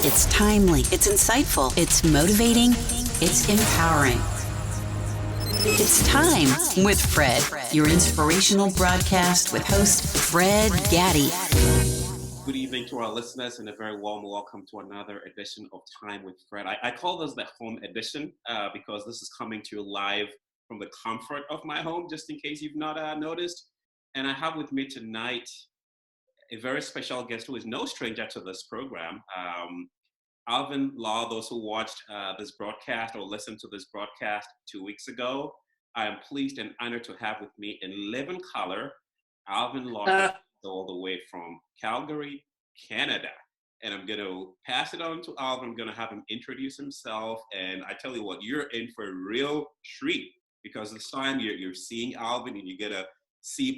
It's timely, it's insightful, it's motivating, it's empowering. It's Time with Fred, your inspirational broadcast with host Fred Gaddy. Good evening to our listeners and a very warm welcome to another edition of Time with Fred. I call this the home edition because this is coming to you live from the comfort of my home, just in case you've not noticed. And I have with me tonight a very special guest who is no stranger to this program. Alvin Law, those who watched this broadcast or listened to this broadcast 2 weeks ago, I am pleased and honored to have with me in living color, Alvin Law, all the way from Calgary, Canada. And I'm going to pass it on to Alvin. I'm going to have him introduce himself. And I tell you what, you're in for a real treat because this time you're seeing Alvin and you get to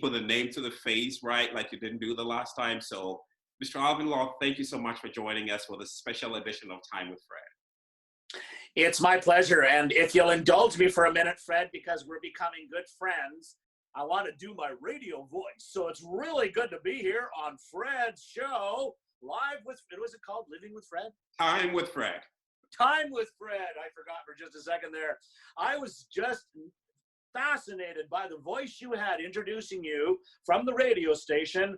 put the name to the face, right? Like you didn't do the last time. So Mr. Alvin Law, thank you so much for joining us for this special edition of Time with Fred. It's my pleasure. And if you'll indulge me for a minute, Fred, because we're becoming good friends, I want to do my radio voice. So it's really good to be here on Fred's show, live with, what was it called? Living with Fred? Time with Fred. Time with Fred. I forgot for just a second there. I was just fascinated by the voice you had introducing you from the radio station.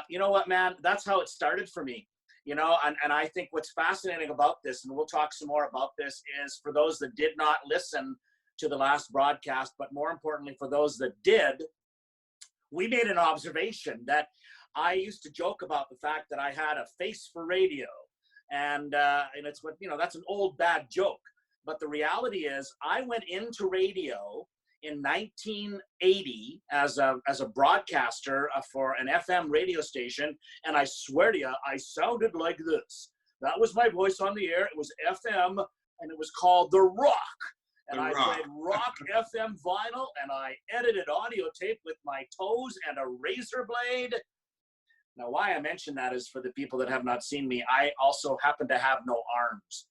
You know what, man? That's how it started for me. You know, and I think what's fascinating about this, and we'll talk some more about this, is for those that did not listen to the last broadcast, but more importantly, for those that did, we made an observation that I used to joke about the fact that I had a face for radio. And it's what, you know, that's an old bad joke. But the reality is I went into radio in 1980 as a broadcaster for an FM radio station. And I swear to you, I sounded like this. That was my voice on the air. It was FM and it was called The Rock. And I played rock FM vinyl and I edited audio tape with my toes and a razor blade. Now, why I mention that is for the people that have not seen me, I also happen to have no arms.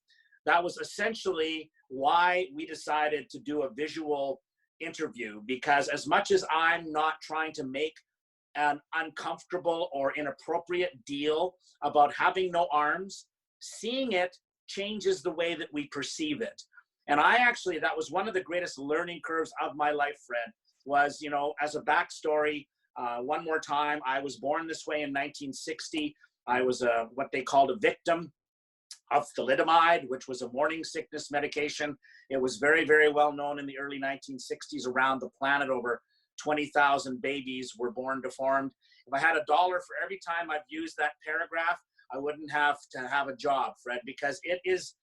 That was essentially why we decided to do a visual interview, because as much as I'm not trying to make an uncomfortable or inappropriate deal about having no arms, seeing it changes the way that we perceive it. And that was one of the greatest learning curves of my life, Fred, was, you know, as a backstory, one more time, I was born this way in 1960. I was what they called a victim of thalidomide, which was a morning sickness medication. It was very, very well known in the early 1960s around the planet. Over 20,000 babies were born deformed. If I had $1 for every time I've used that paragraph, I wouldn't have to have a job, Fred, because it is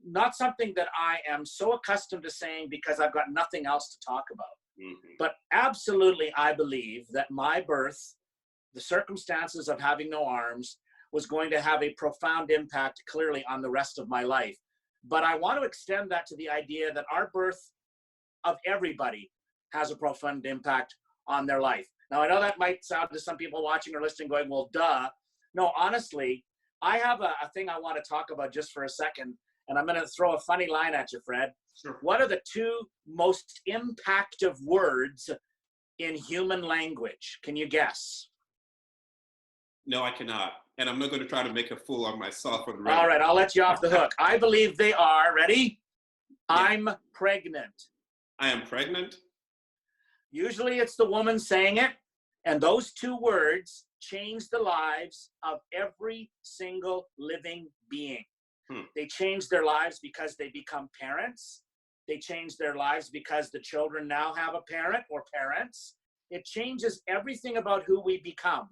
not something that I am so accustomed to saying because I've got nothing else to talk about. Mm-hmm. But absolutely, I believe that my birth, the circumstances of having no arms, was going to have a profound impact clearly on the rest of my life. But I want to extend that to the idea that our birth of everybody has a profound impact on their life. Now, I know that might sound to some people watching or listening going, well, duh. No, honestly, I have a thing I want to talk about just for a second. And I'm going to throw a funny line at you, Fred. Sure. What are the two most impactful words in human language? Can you guess? No, I cannot. And I'm not going to try to make a fool of myself. All right, I'll let you off the hook. I believe they are, ready? Yeah. I'm pregnant. I am pregnant? Usually it's the woman saying it. And those two words change the lives of every single living being. They change their lives because they become parents. They change their lives because the children now have a parent or parents. It changes everything about who we become.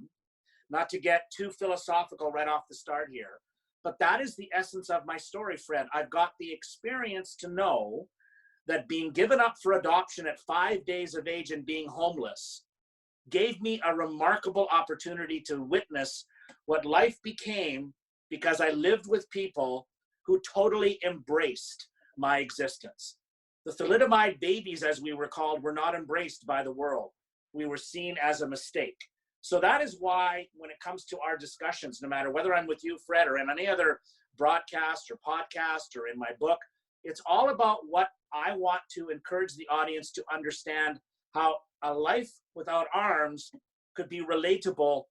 Not to get too philosophical right off the start here, but that is the essence of my story, Fred. I've got the experience to know that being given up for adoption at 5 days of age and being homeless gave me a remarkable opportunity to witness what life became because I lived with people who totally embraced my existence. The thalidomide babies, as we were called, were not embraced by the world. We were seen as a mistake. So that is why when it comes to our discussions, no matter whether I'm with you, Fred, or in any other broadcast or podcast or in my book, it's all about what I want to encourage the audience to understand, how a life without arms could be relatable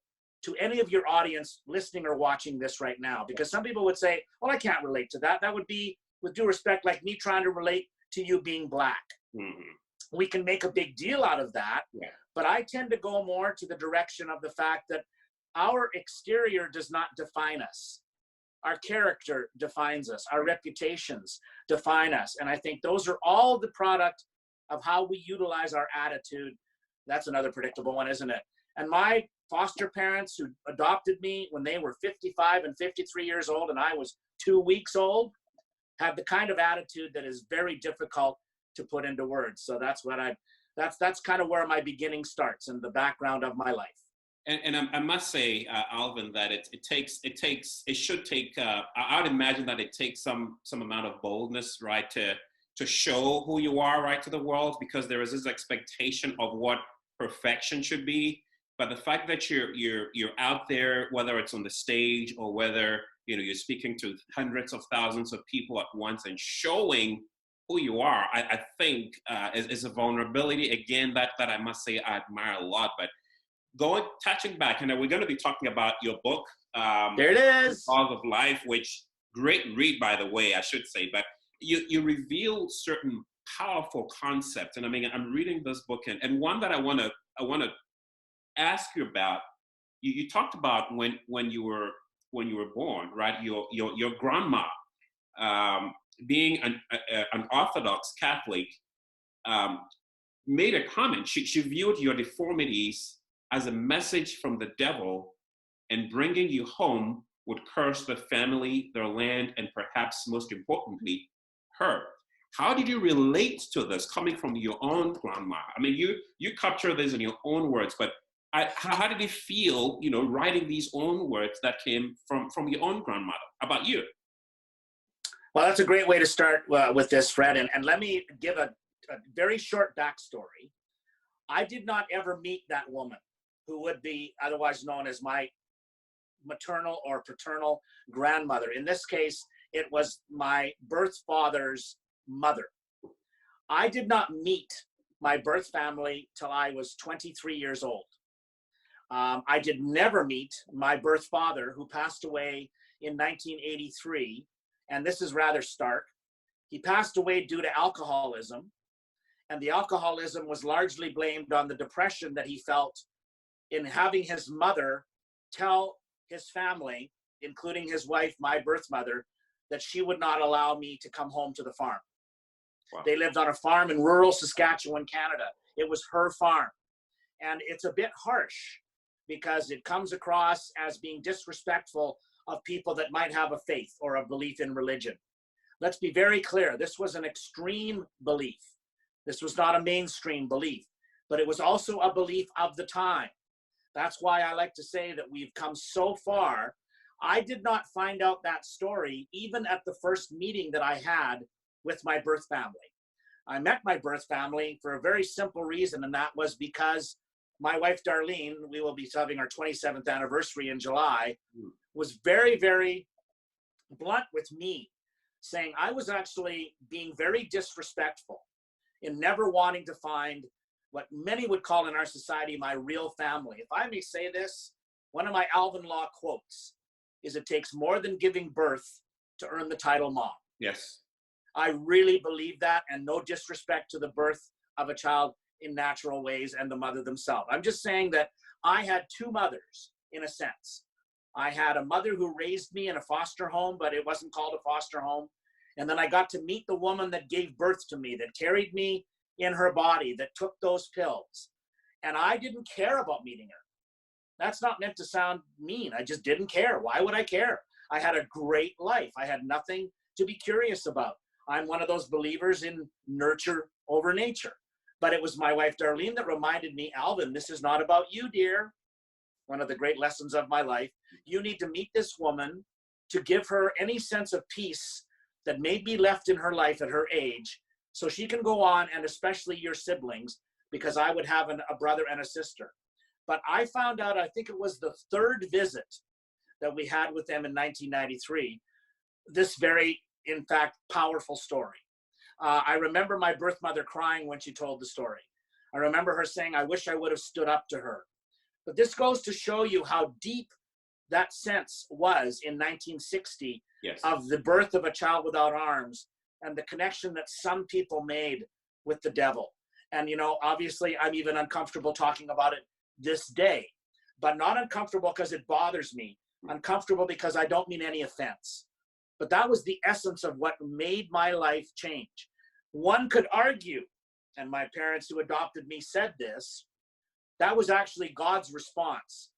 to any of your audience listening or watching this right now? Because some people would say, well, I can't relate to that. That would be, with due respect, like me trying to relate to you being Black. Mm-hmm. We can make a big deal out of that, yeah. But I tend to go more to the direction of the fact that our exterior does not define us. Our character defines us. Our reputations define us. And I think those are all the product of how we utilize our attitude. That's another predictable one, isn't it? And my foster parents who adopted me when they were 55 and 53 years old and I was 2 weeks old have the kind of attitude that is very difficult to put into words. So that's what that's kind of where my beginning starts and the background of my life. And I must say, Alvin, that it should take. I would imagine that it takes some amount of boldness, right, to show who you are, right, to the world, because there is this expectation of what perfection should be. But the fact that you're out there, whether it's on the stage or whether you're speaking to hundreds of thousands of people at once and showing who you are, I think is a vulnerability again that I must say I admire a lot. But touching back, and we're going to be talking about your book. There it is. Laws of Life, which great read, by the way, I should say. But you reveal certain powerful concepts, and I mean, I'm reading this book, and one that I want to ask you about. You talked about when you were born, right? Your grandma, being an Orthodox Catholic, made a comment. She viewed your deformities as a message from the devil, and bringing you home would curse the family, their land, and perhaps most importantly, her. How did you relate to this coming from your own grandma? I mean, you capture this in your own words, but how did it feel, writing these own words that came from your own grandmother about you? Well, that's a great way to start with this, Fred. And let me give a very short backstory. I did not ever meet that woman who would be otherwise known as my maternal or paternal grandmother. In this case, it was my birth father's mother. I did not meet my birth family till I was 23 years old. I did never meet my birth father, who passed away in 1983. And this is rather stark. He passed away due to alcoholism. And the alcoholism was largely blamed on the depression that he felt in having his mother tell his family, including his wife, my birth mother, that she would not allow me to come home to the farm. Wow. They lived on a farm in rural Saskatchewan, Canada. It was her farm. And it's a bit harsh because it comes across as being disrespectful of people that might have a faith or a belief in religion. Let's be very clear. This was an extreme belief. This was not a mainstream belief, but it was also a belief of the time. That's why I like to say that we've come so far. I did not find out that story even at the first meeting that I had with my birth family. I met my birth family for a very simple reason, and that was because my wife, Darlene, we will be having our 27th anniversary in July, was very, very blunt with me, saying I was actually being very disrespectful in never wanting to find what many would call in our society my real family. If I may say this, one of my Alvin Law quotes is, "It takes more than giving birth to earn the title mom." Yes. I really believe that, and no disrespect to the birth of a child in natural ways and the mother themselves. I'm just saying that I had two mothers, in a sense. I had a mother who raised me in a foster home, but it wasn't called a foster home. And then I got to meet the woman that gave birth to me, that carried me in her body, that took those pills. And I didn't care about meeting her. That's not meant to sound mean. I just didn't care. Why would I care? I had a great life. I had nothing to be curious about. I'm one of those believers in nurture over nature. But it was my wife, Darlene, that reminded me, Alvin, this is not about you, dear. One of the great lessons of my life. You need to meet this woman to give her any sense of peace that may be left in her life at her age, so she can go on, and especially your siblings, because I would have a brother and a sister. But I found out, I think it was the third visit that we had with them in 1993, this very, in fact, powerful story. I remember my birth mother crying when she told the story. I remember her saying, I wish I would have stood up to her. But this goes to show you how deep that sense was in 1960 Yes. of the birth of a child without arms and the connection that some people made with the devil. And, you know, obviously I'm even uncomfortable talking about it this day, but not uncomfortable because it bothers me. Uncomfortable because I don't mean any offense. But that was the essence of what made my life change. One could argue, and my parents who adopted me said this, that was actually God's response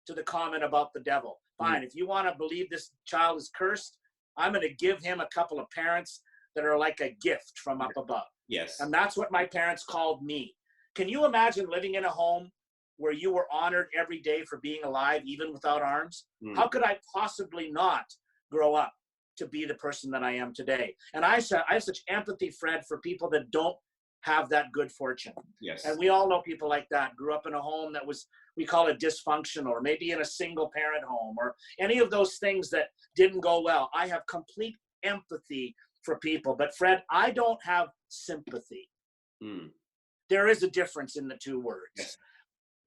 to the comment about the devil. Fine, if you want to believe this child is cursed, I'm going to give him a couple of parents that are like a gift from up above. Yes. And that's what my parents called me. Can you imagine living in a home where you were honored every day for being alive, even without arms? How could I possibly not grow up to be the person that I am today? And I have such empathy, Fred, for people that don't have that good fortune. Yes. And we all know people like that, grew up in a home that was, we call it dysfunctional, or maybe in a single parent home, or any of those things that didn't go well. I have complete empathy for people. But Fred, I don't have sympathy. There is a difference in the two words. Yes.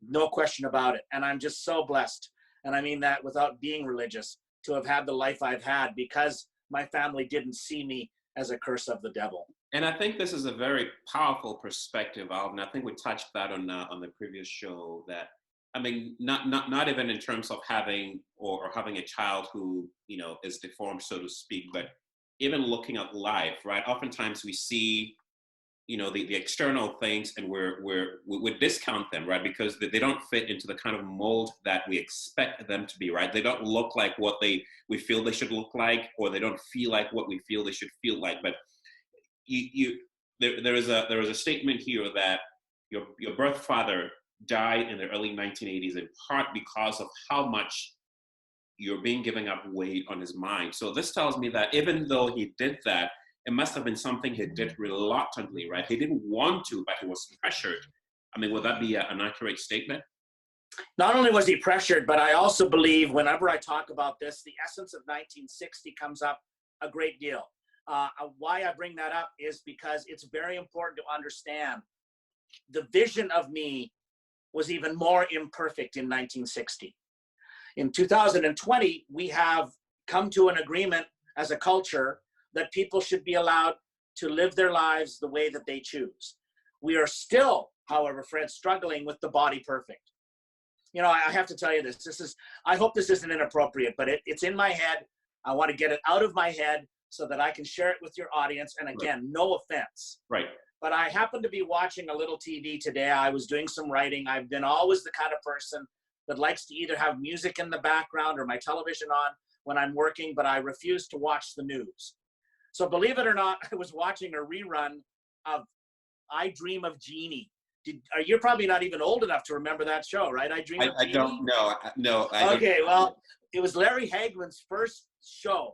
No question about it. And I'm just so blessed, and I mean that without being religious, to have had the life I've had because my family didn't see me as a curse of the devil. And I think this is a very powerful perspective, Alvin. I think we touched that on the previous show. That, I mean, not even in terms of having or having a child who, you know, is deformed, so to speak, but even looking at life, right? Oftentimes we see, you know, the external things, and we discount them, right? Because they don't fit into the kind of mold that we expect them to be, right? They don't look like what we feel they should look like, or they don't feel like what we feel they should feel like. But there is a statement here that your birth father died in the early 1980s in part because of how much you're being giving up weight on his mind. So this tells me that even though he did that, it must have been something he did reluctantly, right? He didn't want to, but he was pressured. I mean, would that be an accurate statement? Not only was he pressured, but I also believe whenever I talk about this, the essence of 1960 comes up a great deal. Why I bring that up is because it's very important to understand the vision of me was even more imperfect in 1960. In 2020, we have come to an agreement as a culture that people should be allowed to live their lives the way that they choose. We are still, however, Fred, struggling with the body perfect. You know, I have to tell you this. I hope this isn't inappropriate, but it's in my head. I want to get it out of my head so that I can share it with your audience. And again, no offense. Right. But I happened to be watching a little TV today. I was doing some writing. I've been always the kind of person that likes to either have music in the background or my television on when I'm working, but I refuse to watch the news. So believe it or not, I was watching a rerun of I Dream of Jeannie. You're probably not even old enough to remember that show, right? I Dream of Jeannie? I don't know. No. Okay, well, it was Larry Hagman's first show,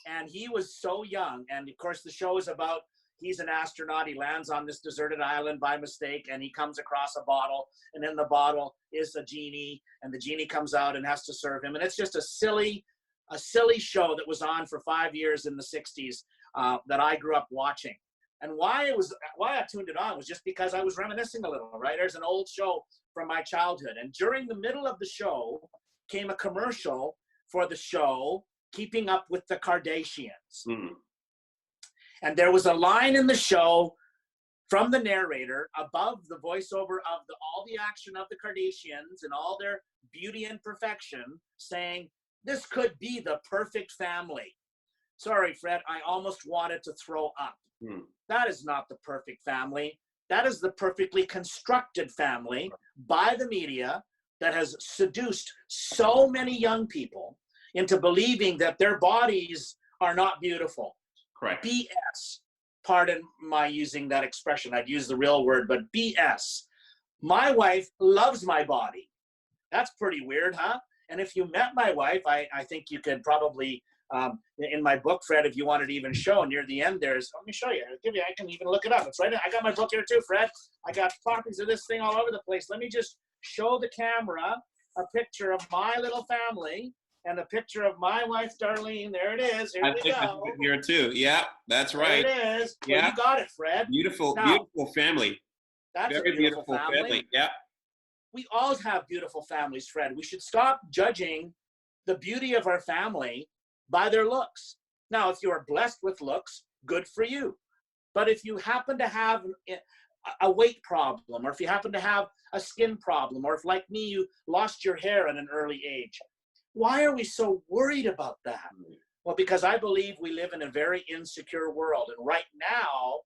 and he was so young. And of course, the show is about, he's an astronaut. He lands on this deserted island by mistake, and he comes across a bottle, and in the bottle is a genie, and the genie comes out and has to serve him. And it's just a silly show that was on for 5 years in the 60s that I grew up watching. And why I tuned it on was just because I was reminiscing a little, right? There's an old show from my childhood. And during the middle of the show came a commercial for the show Keeping Up with the Kardashians. And there was a line in the show from the narrator above the voiceover of all the action of the Kardashians and all their beauty and perfection, saying, "This could be the perfect family." Sorry, Fred, I almost wanted to throw up. That is not the perfect family. That is the perfectly constructed family by the media that has seduced so many young people into believing that their bodies are not beautiful. Correct. BS. Pardon my using that expression. I'd use the real word, but BS. My wife loves my body. That's pretty weird, huh? And if you met my wife, I think you could probably, in my book, Fred, if you wanted to even show, near the end let me show you. I can even look it up. It's right. I got my book here too, Fred. I got copies of this thing all over the place. Let me just show the camera a picture of my little family and a picture of my wife, Darlene. There it is. Here we go. Here too. Yeah, that's right. There it is. Yeah. Well, you got it, Fred. Beautiful, now, beautiful family. That's very a beautiful family. Yeah. we all have beautiful families, Fred. We should stop judging the beauty of our family by their looks. Now, if you are blessed with looks, good for you. But if you happen to have a weight problem, or if you happen to have a skin problem, or if, like me, you lost your hair at an early age, why are we so worried about that? Well, because I believe we live in a very insecure world. And right now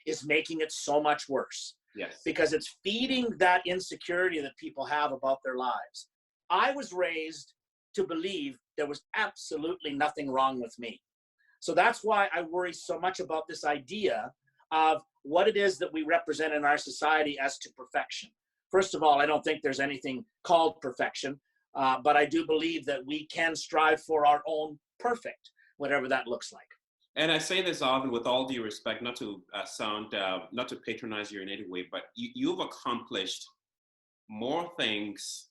is making it so much worse. Yes. Because it's feeding that insecurity that people have about their lives. I was raised to believe there was absolutely nothing wrong with me. So that's why I worry so much about this idea of what it is that we represent in our society as to perfection. First of all, I don't think there's anything called perfection, but I do believe that we can strive for our own perfect, whatever that looks like. And I say this, Alvin, with all due respect, not to not to patronize you in any way, but you've accomplished more things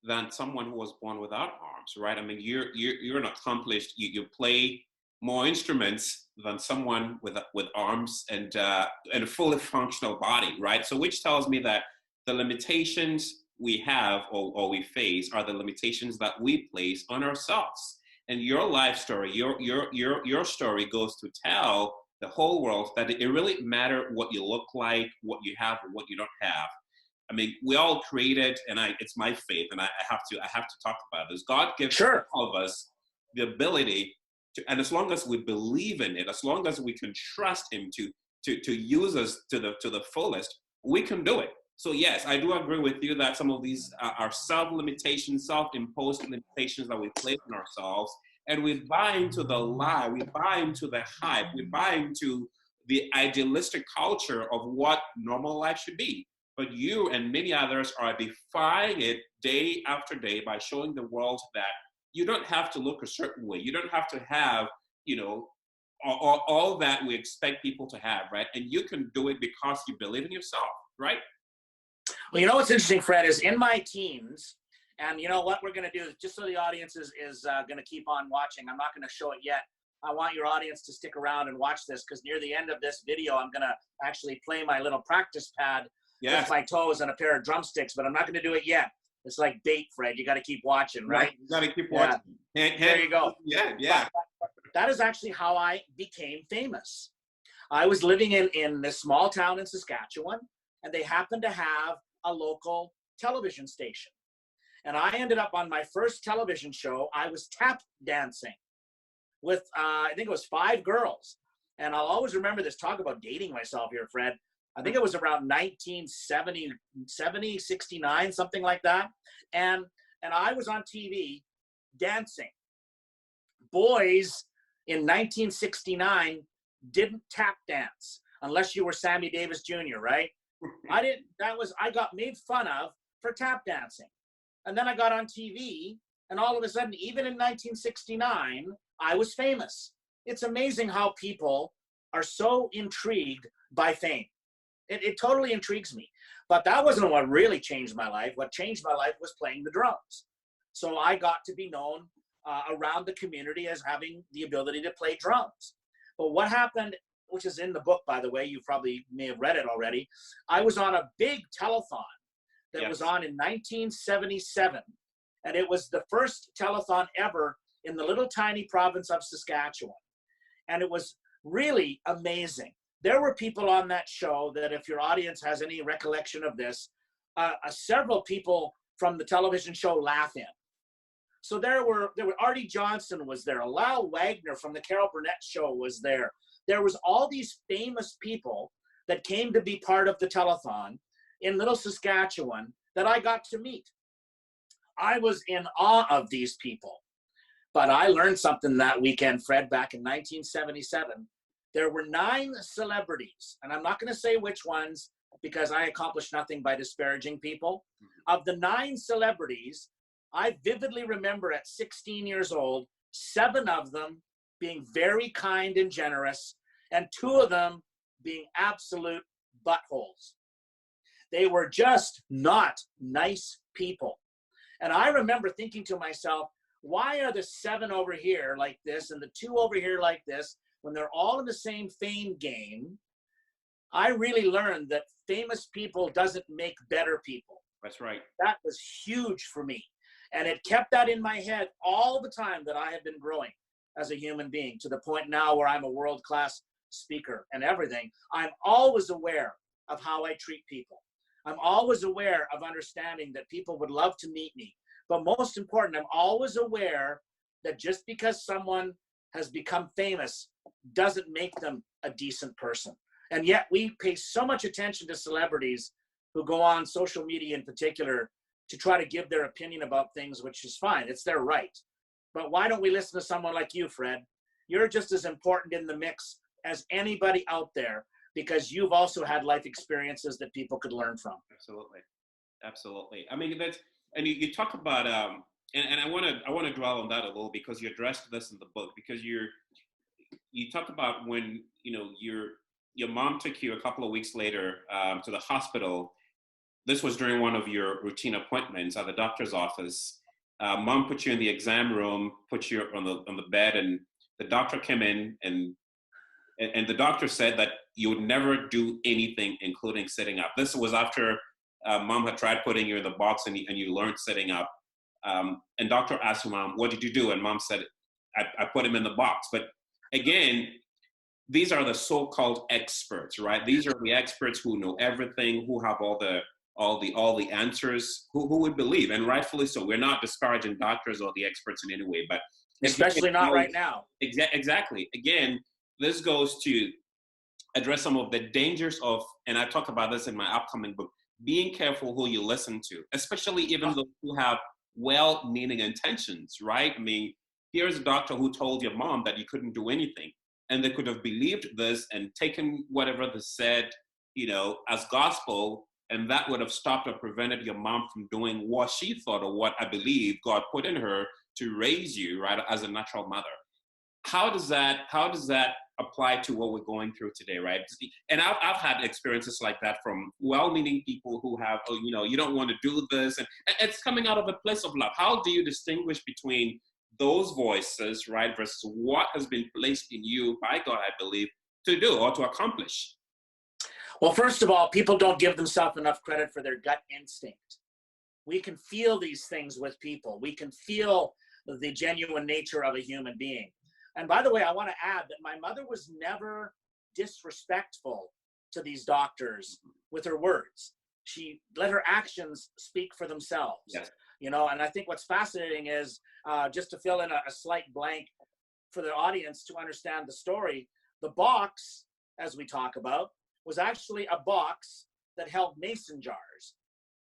than someone who was born without arms, right? I mean, you're an accomplished. You play more instruments than someone with arms and a fully functional body, right? So, which tells me that the limitations we have or we face are the limitations that we place on ourselves. And your life story, your story goes to tell the whole world that it really matters what you look like, what you have, or what you don't have. I mean, we all created, and it's my faith, and I have to talk about this. God gives all of us the ability to, and as long as we believe in it, as long as we can trust Him to use us to the fullest, we can do it. So yes, I do agree with you that some of these are self-limitations, self-imposed limitations that we place on ourselves, and we buy into the lie, we buy into the hype, we buy into the idealistic culture of what normal life should be. But you and many others are defying it day after day by showing the world that you don't have to look a certain way. You don't have to have, all that we expect people to have, right? And you can do it because you believe in yourself, right? Well, you know what's interesting, Fred, is in my teens, and you know what we're going to do is, just so the audience is going to keep on watching, I'm not going to show it yet. I want your audience to stick around and watch this, because near the end of this video, I'm going to actually play my little practice pad with my toes and a pair of drumsticks, but I'm not going to do it yet. It's like bait, Fred. You got to keep watching, right? You got to keep watching. There you go. Yeah. But that is actually how I became famous. I was living in this small town in Saskatchewan, and they happened to have a local television station. And I ended up on my first television show. I was tap dancing with, I think it was 5 girls. And I'll always remember this. Talk about dating myself here, Fred. I think it was around 1970, 69, something like that. And I was on TV dancing. Boys in 1969 didn't tap dance unless you were Sammy Davis Jr., right? I got made fun of for tap dancing. And then I got on TV, and all of a sudden, even in 1969, I was famous. It's amazing how people are so intrigued by fame. It totally intrigues me. But that wasn't what really changed my life. What changed my life was playing the drums. So I got to be known around the community as having the ability to play drums. But what happened, which is in the book, by the way, you probably may have read it already, I was on a big telethon that was on in 1977. And it was the first telethon ever in the little tiny province of Saskatchewan. And it was really amazing. There were people on that show that, if your audience has any recollection of this, several people from the television show Laugh In. So there were Artie Johnson was there, Lyle Wagner from the Carol Burnett show was there. There was all these famous people that came to be part of the telethon in Little Saskatchewan that I got to meet. I was in awe of these people. But I learned something that weekend, Fred, back in 1977. There were 9 celebrities, and I'm not going to say which ones because I accomplished nothing by disparaging people. Of the 9 celebrities, I vividly remember at 16 years old, 7 of them being very kind and generous, and 2 of them being absolute buttholes. They were just not nice people. And I remember thinking to myself, why are the 7 over here like this and the 2 over here like this when they're all in the same fame game? I really learned that famous people doesn't make better people. That's right. That was huge for me. And it kept that in my head all the time that I have been growing as a human being, to the point now where I'm a world-class speaker and everything. I'm always aware of how I treat people. I'm always aware of understanding that people would love to meet me. But most important, I'm always aware that just because someone has become famous doesn't make them a decent person. And yet we pay so much attention to celebrities who go on social media in particular to try to give their opinion about things, which is fine. It's their right. But why don't we listen to someone like you, Fred? You're just as important in the mix as anybody out there, because you've also had life experiences that people could learn from. Absolutely. Absolutely. I mean, that's, and you talk about, and I want to dwell on that a little, because you addressed this in the book, because you talk about when, your mom took you a couple of weeks later to the hospital. This was during one of your routine appointments at the doctor's office. Mom put you in the exam room, put you on the bed, and the doctor came in, and the doctor said that you would never do anything, including sitting up. This was after Mom had tried putting you in the box, and you learned sitting up. And doctor asked Mom, "What did you do?" And Mom said, I put him in the box. But again, these are the so-called experts, right? These are the experts who know everything, who have all the answers, who would believe, and rightfully so. We're not disparaging doctors or the experts in any way, but especially not right now. Exactly. Again, this goes to address some of the dangers of, and I talk about this in my upcoming book, being careful who you listen to, especially even those who have well-meaning intentions, right? I mean, here's a doctor who told your mom that you couldn't do anything, and they could have believed this and taken whatever they said, as gospel, and that would have stopped or prevented your mom from doing what she thought, or what I believe God put in her to raise you, right, as a natural mother. How does that apply to what we're going through today, right? And I've had experiences like that from well-meaning people who have, you don't want to do this, and it's coming out of a place of love. How do you distinguish between those voices, right, versus what has been placed in you by God, I believe, to do or to accomplish? Well, first of all, people don't give themselves enough credit for their gut instinct. We can feel these things with people. We can feel the genuine nature of a human being. And by the way, I want to add that my mother was never disrespectful to these doctors with her words. She let her actions speak for themselves. Yes. And I think what's fascinating is, just to fill in a slight blank for the audience to understand the story, the box, as we talk about, was actually a box that held mason jars,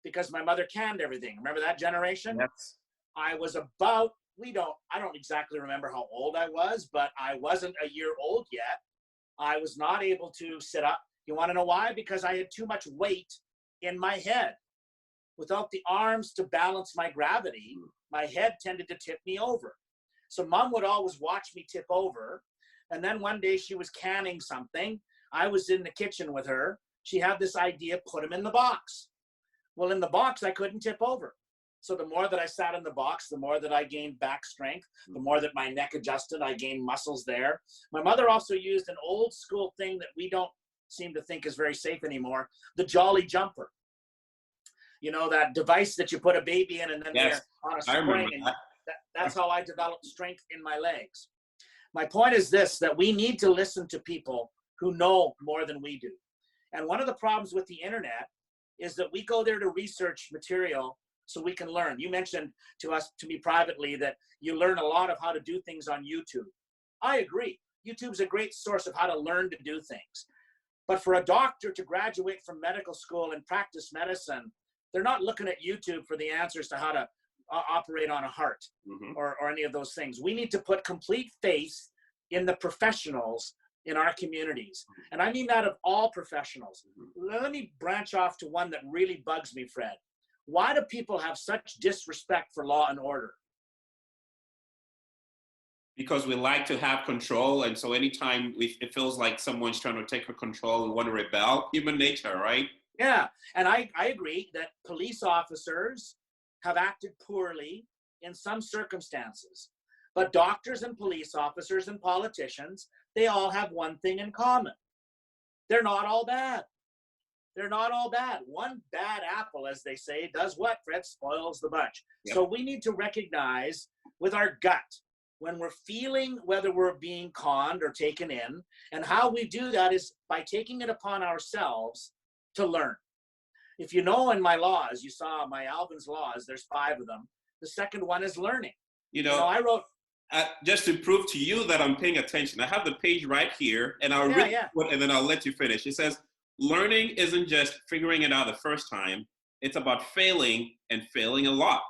because my mother canned everything. Remember that generation? Yes. I was about, I don't exactly remember how old I was, but I wasn't a year old yet. I was not able to sit up. You want to know why? Because I had too much weight in my head. Without the arms to balance my gravity, my head tended to tip me over. So Mom would always watch me tip over. And then one day she was canning something. I was in the kitchen with her. She had this idea, put him in the box. Well, in the box, I couldn't tip over. So the more that I sat in the box, the more that I gained back strength, the more that my neck adjusted, I gained muscles there. My mother also used an old school thing that we don't seem to think is very safe anymore, the Jolly Jumper. That device that you put a baby in, and then Yes, they're on a spring. And that's how I developed strength in my legs. My point is this, that we need to listen to people who know more than we do. And one of the problems with the internet is that we go there to research material so we can learn. You mentioned to me privately, that you learn a lot of how to do things on YouTube. I agree. YouTube's a great source of how to learn to do things. But for a doctor to graduate from medical school and practice medicine, they're not looking at YouTube for the answers to how to operate on a heart, or any of those things. We need to put complete faith in the professionals in our communities. And I mean that of all professionals. Let me branch off to one that really bugs me, Fred. Why do people have such disrespect for law and order? Because we like to have control, and so anytime it feels like someone's trying to take control, we want to rebel. Human nature, right? Yeah, and I agree that police officers have acted poorly in some circumstances. But doctors and police officers and politicians, they all have one thing in common. They're not all bad. they're not all bad. One bad apple, as they say, does what, Fred? Spoils the bunch. Yep. So we need to recognize with our gut when we're feeling whether we're being conned or taken in. And how we do that is by taking it upon ourselves to learn. If you know in my laws, you saw my Alvin's laws, there's 5 of them. The second one is learning. I wrote, just to prove to you that I'm paying attention, I have the page right here, and I'll read it, and then I'll let you finish. It says, learning isn't just figuring it out the first time. It's about failing and failing a lot.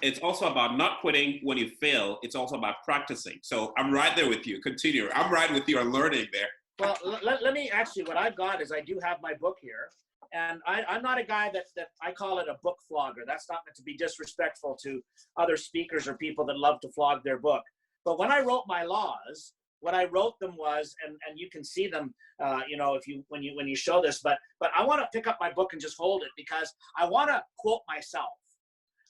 It's also about not quitting when you fail. It's also about practicing. So I'm right there with you. Continue. I'm right with you on learning there. Well, let me actually, what I've got is I do have my book here. And I'm not a guy that I call it a book flogger. That's not meant to be disrespectful to other speakers or people that love to flog their book. But when I wrote my laws, what I wrote them was, and you can see them, when you show this. But I want to pick up my book and just hold it because I want to quote myself.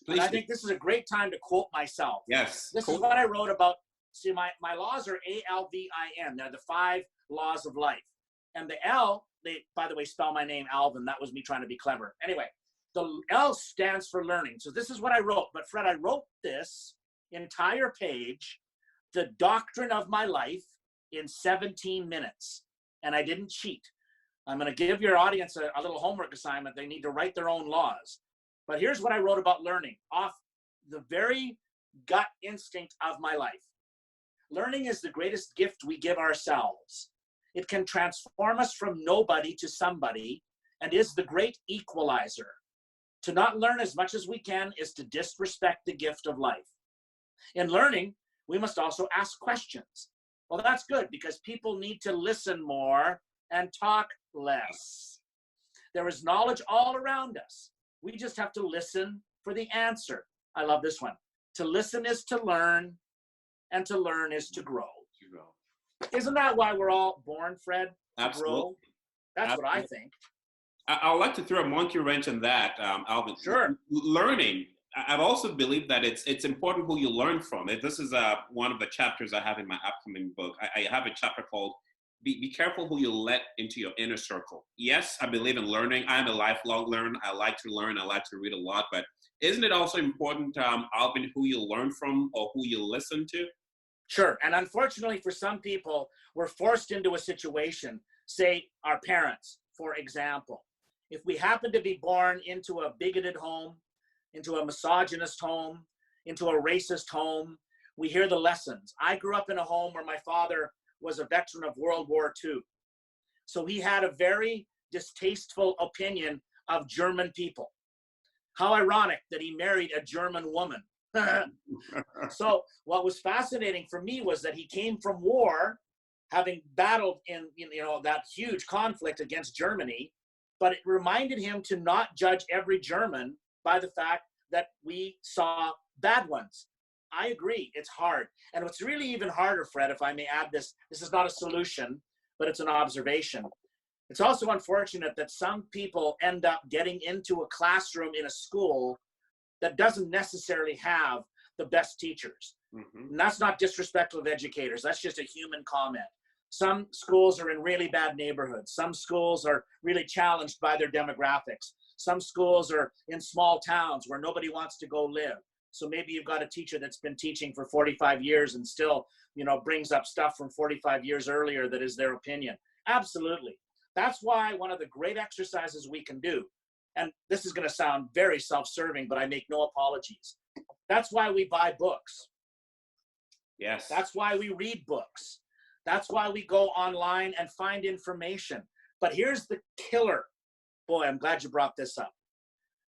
And I think this is a great time to quote myself. Yes. This is what I wrote about. See, my laws are ALVIN. They're the 5 laws of life. And the L, they, by the way, spell my name Alvin. That was me trying to be clever. Anyway, the L stands for learning. So this is what I wrote. But Fred, I wrote this entire page, the doctrine of my life, in 17 minutes. And I didn't cheat. I'm going to give your audience a little homework assignment. They need to write their own laws. But here's what I wrote about learning off the very gut instinct of my life. Learning is the greatest gift we give ourselves. It can transform us from nobody to somebody and is the great equalizer. To not learn as much as we can is to disrespect the gift of life. In learning, we must also ask questions. Well, that's good because people need to listen more and talk less. There is knowledge all around us. We just have to listen for the answer. I love this one. To listen is to learn, and to learn is to grow. Isn't that why we're all born, Fred? To Absolutely. grow? That's Absolutely. what I think. I'd like to throw a monkey wrench in that, Alvin. Sure. Learning. I've also believed that it's important who you learn from. This is one of the chapters I have in my upcoming book. I have a chapter called Be Careful Who You Let Into Your Inner Circle. Yes, I believe in learning. I'm a lifelong learner. I like to learn. I like to read a lot. But isn't it also important, Alvin, who you learn from or who you listen to? Sure. And unfortunately for some people, we're forced into a situation, say our parents, for example. If we happen to be born into a bigoted home, into a misogynist home, into a racist home, we hear the lessons. I grew up in a home where my father was a veteran of World War II. So he had a very distasteful opinion of German people. How ironic that he married a German woman. So what was fascinating for me was that he came from war, having battled in that huge conflict against Germany, but it reminded him to not judge every German by the fact that we saw bad ones. I agree, it's hard. And what's really even harder, Fred, if I may add this is not a solution, but it's an observation. It's also unfortunate that some people end up getting into a classroom in a school that doesn't necessarily have the best teachers. Mm-hmm. And that's not disrespectful of educators. That's just a human comment. Some schools are in really bad neighborhoods. Some schools are really challenged by their demographics. Some schools are in small towns where nobody wants to go live. So maybe you've got a teacher that's been teaching for 45 years and still, brings up stuff from 45 years earlier that is their opinion. Absolutely. That's why one of the great exercises we can do, and this is going to sound very self-serving, but I make no apologies. That's why we buy books. Yes. That's why we read books. That's why we go online and find information. But here's the killer. Boy, I'm glad you brought this up.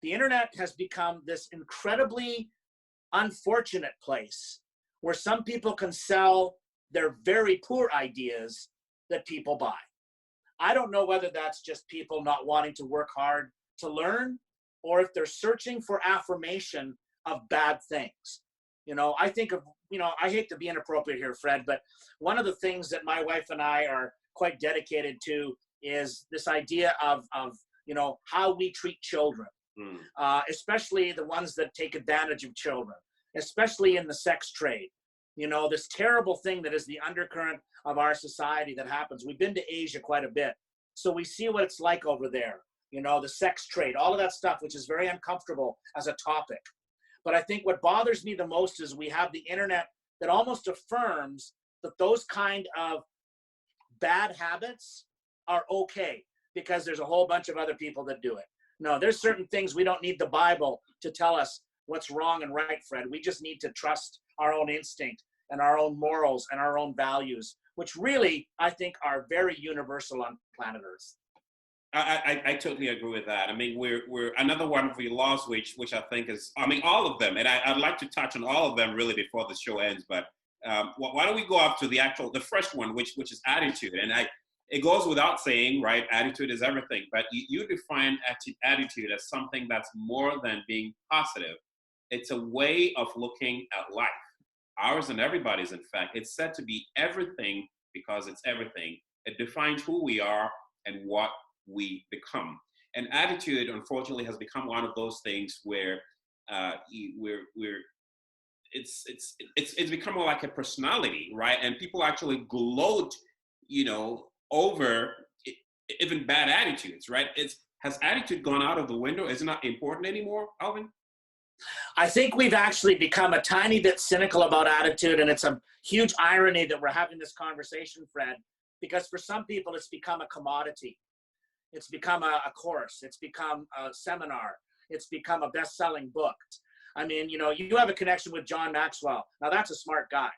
The internet has become this incredibly unfortunate place where some people can sell their very poor ideas that people buy. I don't know whether that's just people not wanting to work hard to learn, or if they're searching for affirmation of bad things. I think of, I hate to be inappropriate here, Fred, but one of the things that my wife and I are quite dedicated to is this idea of how we treat children, especially the ones that take advantage of children, especially in the sex trade. This terrible thing that is the undercurrent of our society that happens. We've been to Asia quite a bit, so we see what it's like over there. the sex trade, all of that stuff, which is very uncomfortable as a topic. But I think what bothers me the most is we have the internet that almost affirms that those kind of bad habits are okay because there's a whole bunch of other people that do it. No, there's certain things we don't need the Bible to tell us what's wrong and right, Fred. We just need to trust our own instinct and our own morals and our own values, which really, I think, are very universal on planet Earth. I totally agree with that. I mean, we're another one of your laws, which I think is, I mean, all of them, and I'd like to touch on all of them really before the show ends. But why don't we go up to the first one, which is attitude? And it goes without saying, right? Attitude is everything. But you define attitude as something that's more than being positive. It's a way of looking at life. Ours and everybody's, in fact. It's said to be everything because it's everything. It defines who we are and what we become. And attitude, unfortunately, has become one of those things where it's become more like a personality, right? And people actually gloat, over even bad attitudes, right? Has attitude gone out of the window? Is it not important anymore, Alvin? I think we've actually become a tiny bit cynical about attitude, and it's a huge irony that we're having this conversation, Fred, because for some people it's become a commodity. It's become a course. It's become a seminar. It's become a best-selling book. I mean, you have a connection with John Maxwell. Now, that's a smart guy.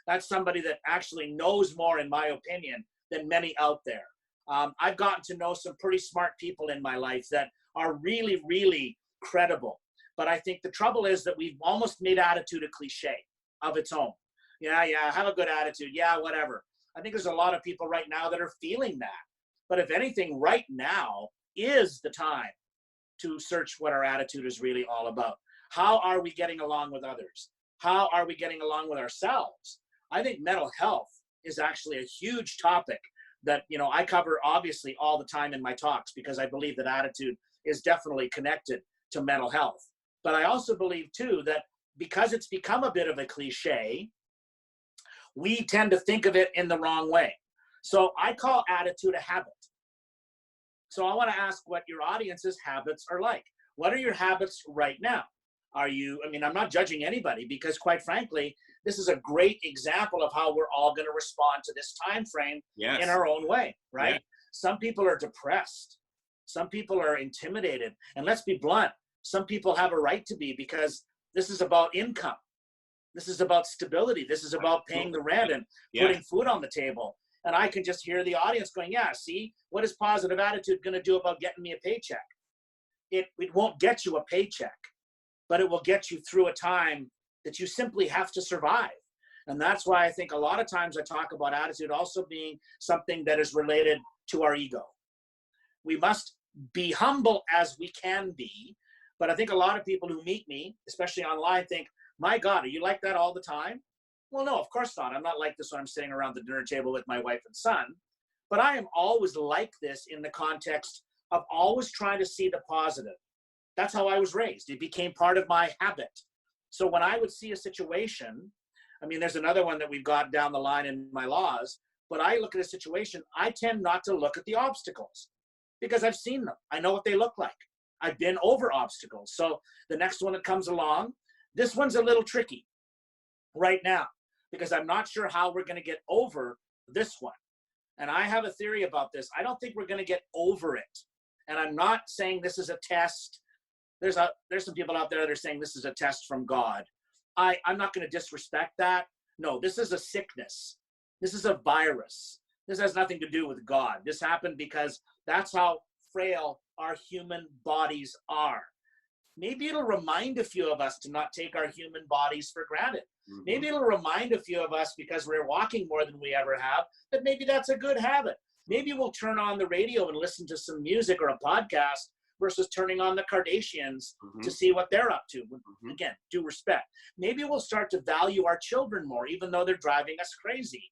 That's somebody that actually knows more, in my opinion, than many out there. I've gotten to know some pretty smart people in my life that are really, really credible. But I think the trouble is that we've almost made attitude a cliche of its own. Yeah, have a good attitude. Yeah, whatever. I think there's a lot of people right now that are feeling that. But if anything, right now is the time to search what our attitude is really all about. How are we getting along with others? How are we getting along with ourselves? I think mental health is actually a huge topic that, I cover obviously all the time in my talks because I believe that attitude is definitely connected to mental health. But I also believe too that because it's become a bit of a cliche, we tend to think of it in the wrong way. So I call attitude a habit. So I want to ask what your audience's habits are like. What are your habits right now? I'm not judging anybody because quite frankly, this is a great example of how we're all going to respond to this time frame in our own way, right? Yeah. Some people are depressed. Some people are intimidated. And let's be blunt, some people have a right to be because this is about income. This is about stability. This is about paying the rent and putting food on the table. And I can just hear the audience going, yeah, see, what is positive attitude going to do about getting me a paycheck? It won't get you a paycheck, but it will get you through a time that you simply have to survive. And that's why I think a lot of times I talk about attitude also being something that is related to our ego. We must be humble as we can be, but I think a lot of people who meet me, especially online, think, my God, are you like that all the time? Well, no, of course not. I'm not like this when I'm sitting around the dinner table with my wife and son, but I am always like this in the context of always trying to see the positive. That's how I was raised. It became part of my habit. So when I would see a situation, there's another one that we've got down the line in my laws, but I look at a situation, I tend not to look at the obstacles because I've seen them. I know what they look like. I've been over obstacles. So the next one that comes along, this one's a little tricky right now because I'm not sure how we're going to get over this one. And I have a theory about this. I don't think we're going to get over it. And I'm not saying this is a test. There's some people out there that are saying this is a test from God. I'm not going to disrespect that. No, this is a sickness. This is a virus. This has nothing to do with God. This happened because that's how frail our human bodies are. Maybe it'll remind a few of us to not take our human bodies for granted. Mm-hmm. Maybe it'll remind a few of us, because we're walking more than we ever have, that maybe that's a good habit. Maybe we'll turn on the radio and listen to some music or a podcast versus turning on the Kardashians to see what they're up to. Again, due respect. Maybe we'll start to value our children more, even though they're driving us crazy.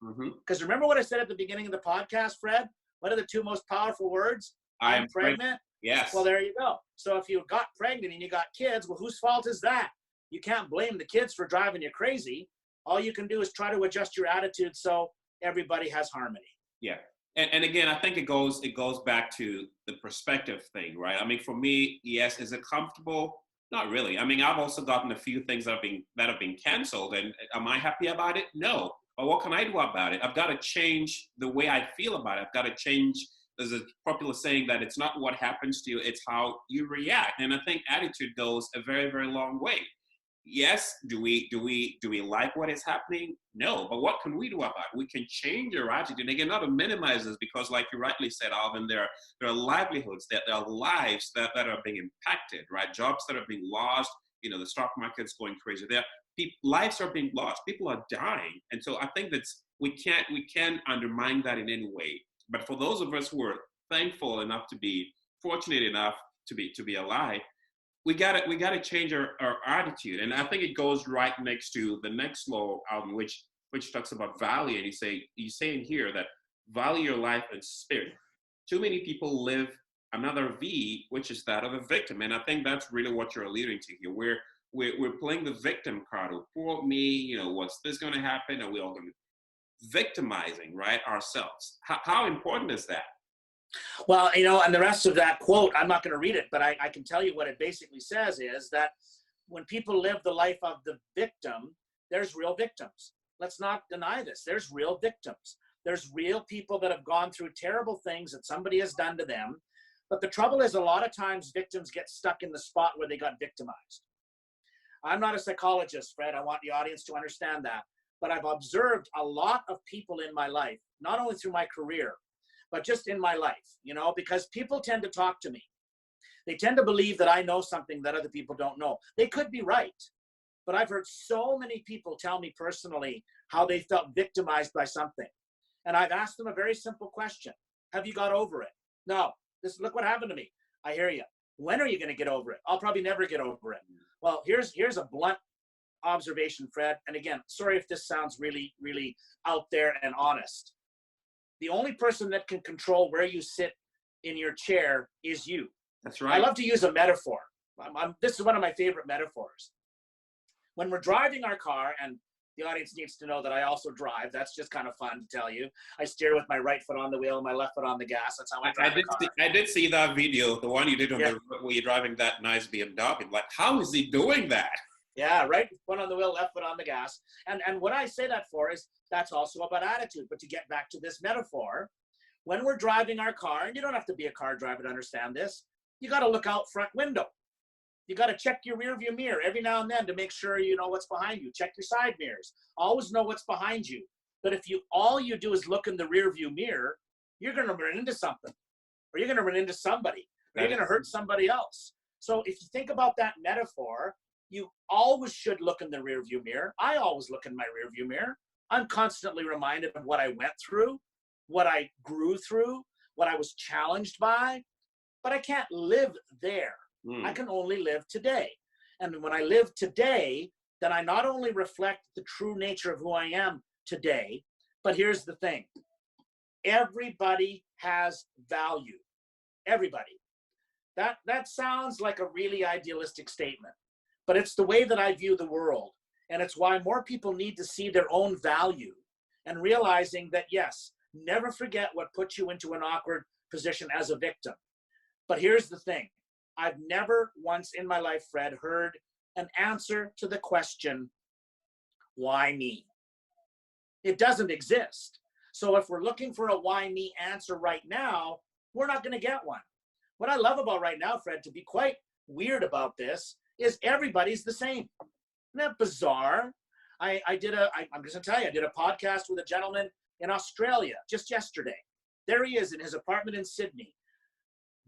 Because remember what I said at the beginning of the podcast, Fred? What are the two most powerful words? I am pregnant. Yes. Well, there you go. So if you got pregnant and you got kids, well, whose fault is that? You can't blame the kids for driving you crazy. All you can do is try to adjust your attitude so everybody has harmony. Yeah. And again, I think it goes back to the perspective thing, right? I mean, for me, yes, is it comfortable? Not really. I mean, I've also gotten a few things that have been canceled, and am I happy about it? No. But what can I do about it? I've got to change the way I feel about it. I've got to change. There's a popular saying that it's not what happens to you, it's how you react. And I think attitude goes a very, very long way. Yes, do we like what is happening? No, but what can we do about it? We can change our attitude. And again, not to minimize this, because like you rightly said, Alvin, there are livelihoods, there are lives that are being impacted, right? Jobs that are being lost, the stock market's going crazy. Lives are being lost, people are dying. And so I think we can't undermine that in any way. But for those of us who are thankful enough to be fortunate enough to be alive, we gotta change our attitude. And I think it goes right next to the next law, which talks about value. And you say in here that value your life and spirit. Too many people live another V, which is that of a victim. And I think that's really what you're alluding to here. We're playing the victim card. Oh, poor me, what's this going to happen? Are we all going to victimizing, right, ourselves? How important is that? Well, and the rest of that quote, I'm not going to read it, but I can tell you what it basically says is that when people live the life of the victim, there's real victims. Let's not deny this. There's real victims. There's real people that have gone through terrible things that somebody has done to them. But the trouble is, a lot of times victims get stuck in the spot where they got victimized. I'm not a psychologist, Fred. I want the audience to understand that. But I've observed a lot of people in my life, not only through my career, but just in my life, because people tend to talk to me. They tend to believe that I know something that other people don't know. They could be right, but I've heard so many people tell me personally how they felt victimized by something. And I've asked them a very simple question. Have you got over it? No. Look what happened to me. I hear you. When are you going to get over it? I'll probably never get over it. Well, here's a blunt observation, Fred. And again, sorry if this sounds really, really out there and honest. The only person that can control where you sit in your chair is you. That's right. I love to use a metaphor. This is one of my favorite metaphors. When we're driving our car, and the audience needs to know that I also drive. That's just kind of fun to tell you. I steer with my right foot on the wheel, my left foot on the gas. That's how I drive a car. I did see that video, the one you did on the road where you're driving that nice BMW. Like, how is he doing that? Yeah, right foot on the wheel, left foot on the gas. And what I say that for is that's also about attitude. But to get back to this metaphor, when we're driving our car, and you don't have to be a car driver to understand this, you got to look out front window. You got to check your rear view mirror every now and then to make sure you know what's behind you. Check your side mirrors. Always know what's behind you. But if all you do is look in the rear view mirror, you're going to run into something, or you're going to run into somebody, or you're going to hurt somebody else. So if you think about that metaphor, you always should look in the rear view mirror. I always look in my rear view mirror. I'm constantly reminded of what I went through, what I grew through, what I was challenged by, but I can't live there. I can only live today. And when I live today, then I not only reflect the true nature of who I am today, but here's the thing. Everybody has value. Everybody. That sounds like a really idealistic statement, but it's the way that I view the world. And it's why more people need to see their own value and realizing that, yes, never forget what put you into an awkward position as a victim. But here's the thing. I've never once in my life, Fred, heard an answer to the question, why me? It doesn't exist. So if we're looking for a why me answer right now, we're not going to get one. What I love about right now, Fred, to be quite weird about this, is everybody's the same. Isn't that bizarre? I'm just going to tell you, I did a podcast with a gentleman in Australia just yesterday. There he is in his apartment in Sydney,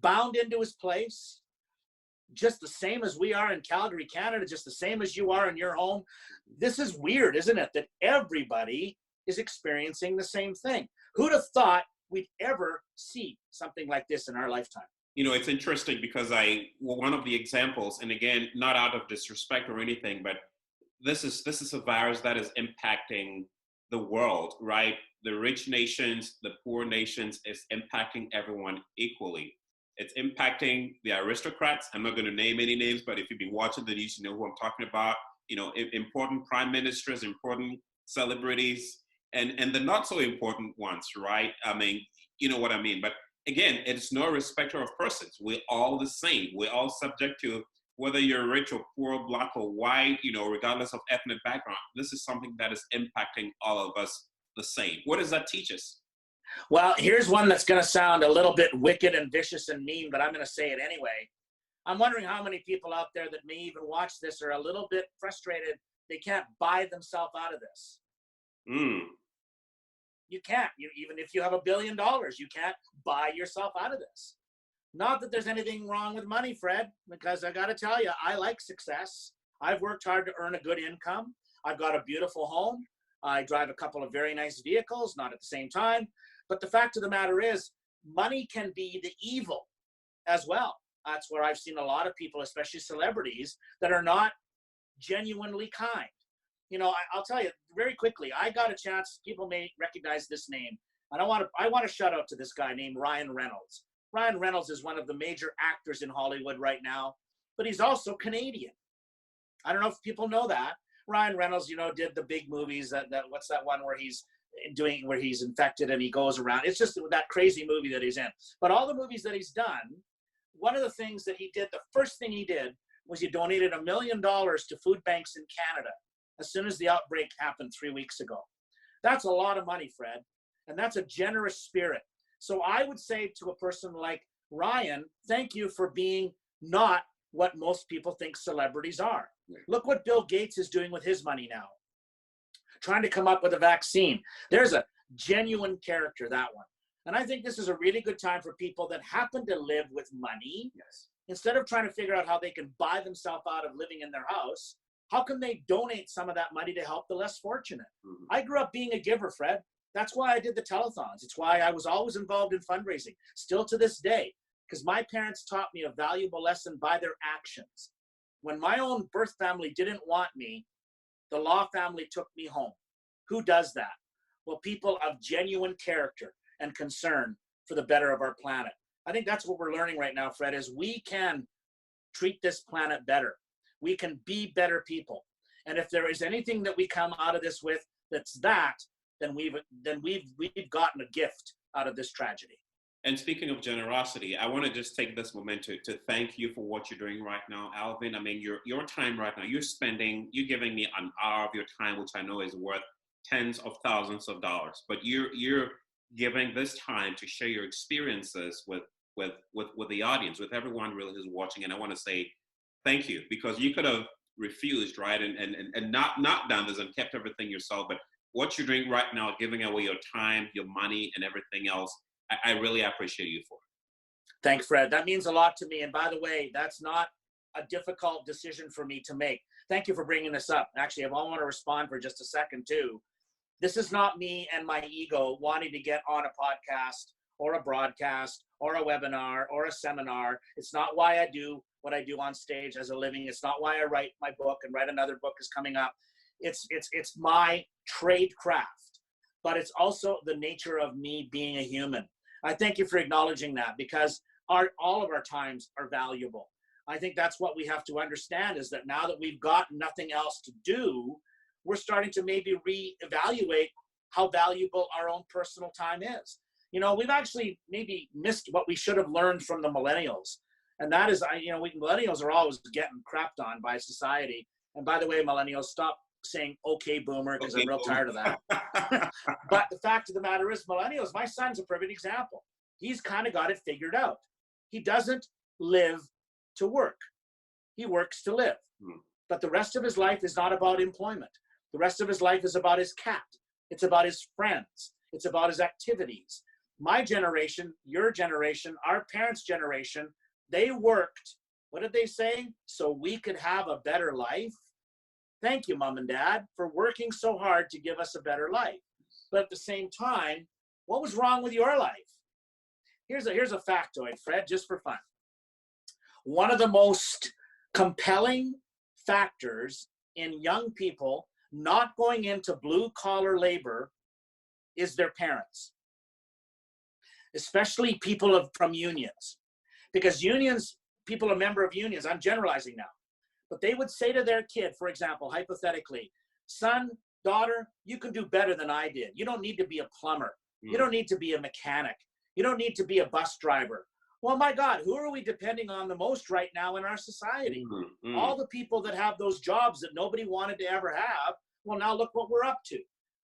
bound into his place, just the same as we are in Calgary, Canada, just the same as you are in your home. This is weird, isn't it? That everybody is experiencing the same thing. Who'd have thought we'd ever see something like this in our lifetime? It's interesting because one of the examples, and again, not out of disrespect or anything, but this is a virus that is impacting the world, right? The rich nations, the poor nations, is impacting everyone equally. It's impacting the aristocrats. I'm not going to name any names, but if you've been watching the news, you know who I'm talking about. Important prime ministers, important celebrities, and the not so important ones, right? I mean, you know what I mean. But again, it's no respecter of persons. We're all the same. We're all subject to whether you're rich or poor, black or white, you know, regardless of ethnic background. This is something that is impacting all of us the same. What does that teach us? Well, here's one that's going to sound a little bit wicked and vicious and mean, but I'm going to say it anyway. I'm wondering how many people out there that may even watch this are a little bit frustrated they can't buy themselves out of this. You can't. Even if you have $1 billion, you can't buy yourself out of this. Not that there's anything wrong with money, Fred, because I got to tell you, I like success. I've worked hard to earn a good income. I've got a beautiful home. I drive a couple of very nice vehicles, not at the same time. But the fact of the matter is, money can be the evil as well. That's where I've seen a lot of people, especially celebrities, that are not genuinely kind. You know, I'll tell you very quickly, I got a chance, people may recognize this name. And I want to shout out to this guy named Ryan Reynolds. Ryan Reynolds is one of the major actors in Hollywood right now, but he's also Canadian. I don't know if people know that. Ryan Reynolds, you know, did the big movies that what's that one where he's infected and he goes around. It's just that crazy movie that he's in. But all the movies that he's done, one of the things that he did, the first thing he did was he donated $1 million to food banks in Canada as soon as the outbreak happened 3 weeks ago. That's a lot of money, Fred, and that's a generous spirit. So I would say to a person like Ryan, thank you for being not what most people think celebrities are. Look what Bill Gates is doing with his money now, trying to come up with a vaccine. There's a genuine character, that one. And I think this is a really good time for people that happen to live with money. Yes. Instead of trying to figure out how they can buy themselves out of living in their house, how can they donate some of that money to help the less fortunate? Mm-hmm. I grew up being a giver, Fred. That's why I did the telethons. It's why I was always involved in fundraising, still to this day, because my parents taught me a valuable lesson by their actions. When my own birth family didn't want me, the Law family took me home. Who does that? Well, people of genuine character and concern for the better of our planet. I think that's what we're learning right now, Fred, is we can treat this planet better. We can be better people. And if there is anything that we come out of this with that's that, then we've gotten a gift out of this tragedy. And speaking of generosity, I want to just take this moment to thank you for what you're doing right now, Alvin. I mean, your time right now, you're giving me an hour of your time, which I know is worth tens of thousands of dollars. But you're giving this time to share your experiences with the audience, with everyone really who's watching. And I want to say thank you, because you could have refused, right, and not done this and kept everything yourself. But what you're doing right now, giving away your time, your money, and everything else, I really appreciate you for it. Thanks, Fred. That means a lot to me. And by the way, that's not a difficult decision for me to make. Thank you for bringing this up. Actually, I want to respond for just a second, too. This is not me and my ego wanting to get on a podcast or a broadcast or a webinar or a seminar. It's not why I do what I do on stage as a living. It's not why I write my book, and write another book is coming up. It's my trade craft, but it's also the nature of me being a human. I thank you for acknowledging that, because all of our times are valuable. I think that's what we have to understand, is that now that we've got nothing else to do, we're starting to maybe reevaluate how valuable our own personal time is. You know, we've actually maybe missed what we should have learned from the millennials. And that is, millennials are always getting crapped on by society. And by the way, millennials, stop saying, okay, boomer, because I'm real tired of that. But the fact of the matter is, millennials, my son's a perfect example. He's kind of got it figured out. He doesn't live to work. He works to live. But the rest of his life is not about employment. The rest of his life is about his cat. It's about his friends. It's about his activities. My generation, your generation, our parents' generation, they worked, what did they say? So we could have a better life. Thank you, Mom and Dad, for working so hard to give us a better life. But at the same time, what was wrong with your life? Here's a factoid, Fred, just for fun. One of the most compelling factors in young people not going into blue-collar labor is their parents, especially people from unions. Because unions, people are member of unions, I'm generalizing now, but they would say to their kid, for example, hypothetically, son, daughter, you can do better than I did. You don't need to be a plumber. You don't need to be a mechanic. You don't need to be a bus driver. Well, my God, who are we depending on the most right now in our society? All the people that have those jobs that nobody wanted to ever have. Well, now look what we're up to.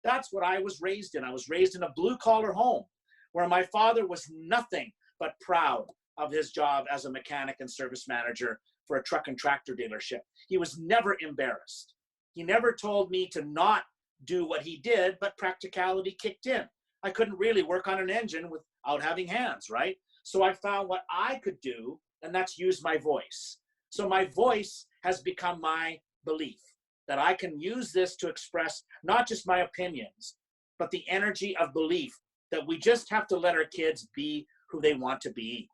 That's what I was raised in. I was raised in a blue-collar home where my father was nothing but proud of his job as a mechanic and service manager for a truck and tractor dealership. He was never embarrassed. He never told me to not do what he did, but practicality kicked in. I couldn't really work on an engine without having hands, right? So I found what I could do, and that's use my voice. So my voice has become my belief that I can use this to express not just my opinions, but the energy of belief that we just have to let our kids be who they want to be.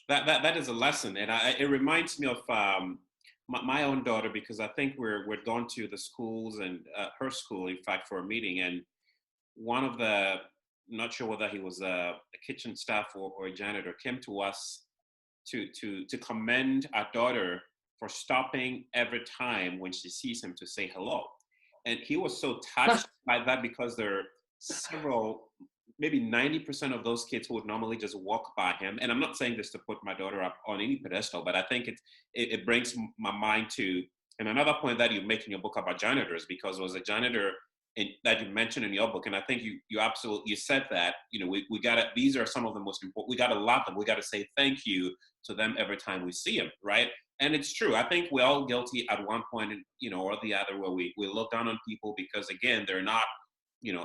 That is a lesson, and it reminds me of my own daughter, because I think we're gone to the schools and her school, in fact, for a meeting, and one of the, not sure whether he was a kitchen staff or a janitor, came to us to commend our daughter for stopping every time when she sees him to say hello. And he was so touched by that, because there are several, maybe 90% of those kids who would normally just walk by him. And I'm not saying this to put my daughter up on any pedestal, but I think it brings my mind to, and another point that you make in your book about janitors, because it was a janitor that you mentioned in your book, and I think you absolutely, you said that, we gotta, these are some of the most important, we gotta love them, we gotta say thank you to them every time we see them, right? And it's true. I think we're all guilty at one point, or the other, where we look down on people because, again, they're not,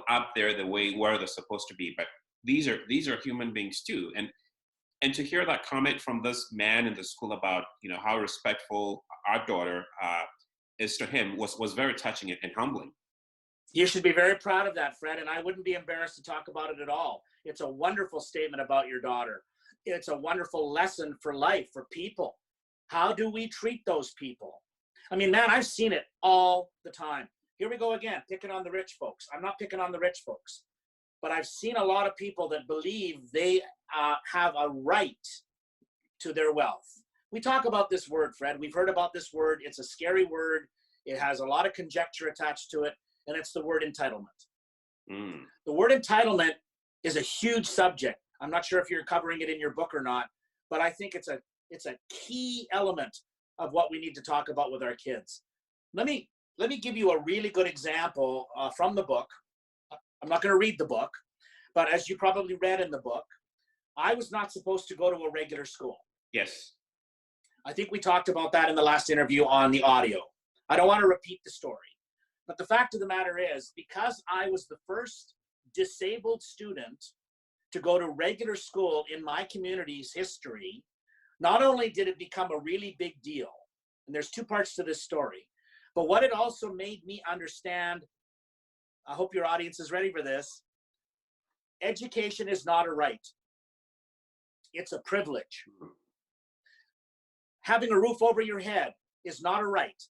up there the way where they're supposed to be. But these are human beings too. And to hear that comment from this man in the school about, how respectful our daughter is to him was very touching and humbling. You should be very proud of that, Fred, and I wouldn't be embarrassed to talk about it at all. It's a wonderful statement about your daughter. It's a wonderful lesson for life, for people. How do we treat those people? I mean, man, I've seen it all the time. Here we go again, picking on the rich folks. I'm not picking on the rich folks, but I've seen a lot of people that believe they have a right to their wealth. We talk about this word, Fred. We've heard about this word. It's a scary word. It has a lot of conjecture attached to it, and it's the word entitlement. The word entitlement is a huge subject. I'm not sure if you're covering it in your book or not, but I think it's a key element of what we need to talk about with our kids. Let me give you a really good example from the book. I'm not going to read the book, but as you probably read in the book, I was not supposed to go to a regular school. Yes. I think we talked about that in the last interview on the audio. I don't want to repeat the story, but the fact of the matter is, because I was the first disabled student to go to regular school in my community's history, not only did it become a really big deal, and there's two parts to this story, but what it also made me understand, I hope your audience is ready for this, education is not a right. It's a privilege. Having a roof over your head is not a right.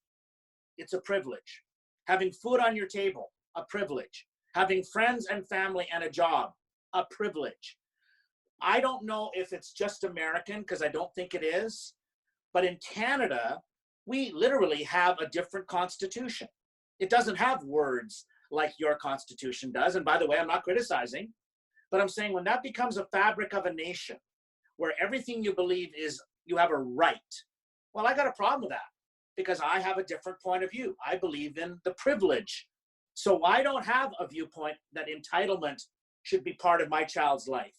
It's a privilege. Having food on your table, a privilege. Having friends and family and a job, a privilege. I don't know if it's just American, because I don't think it is, but in Canada, we literally have a different constitution. It doesn't have words like your constitution does. And by the way, I'm not criticizing, but I'm saying when that becomes a fabric of a nation, where everything you believe is you have a right, well, I got a problem with that, because I have a different point of view. I believe in the privilege. So I don't have a viewpoint that entitlement should be part of my child's life.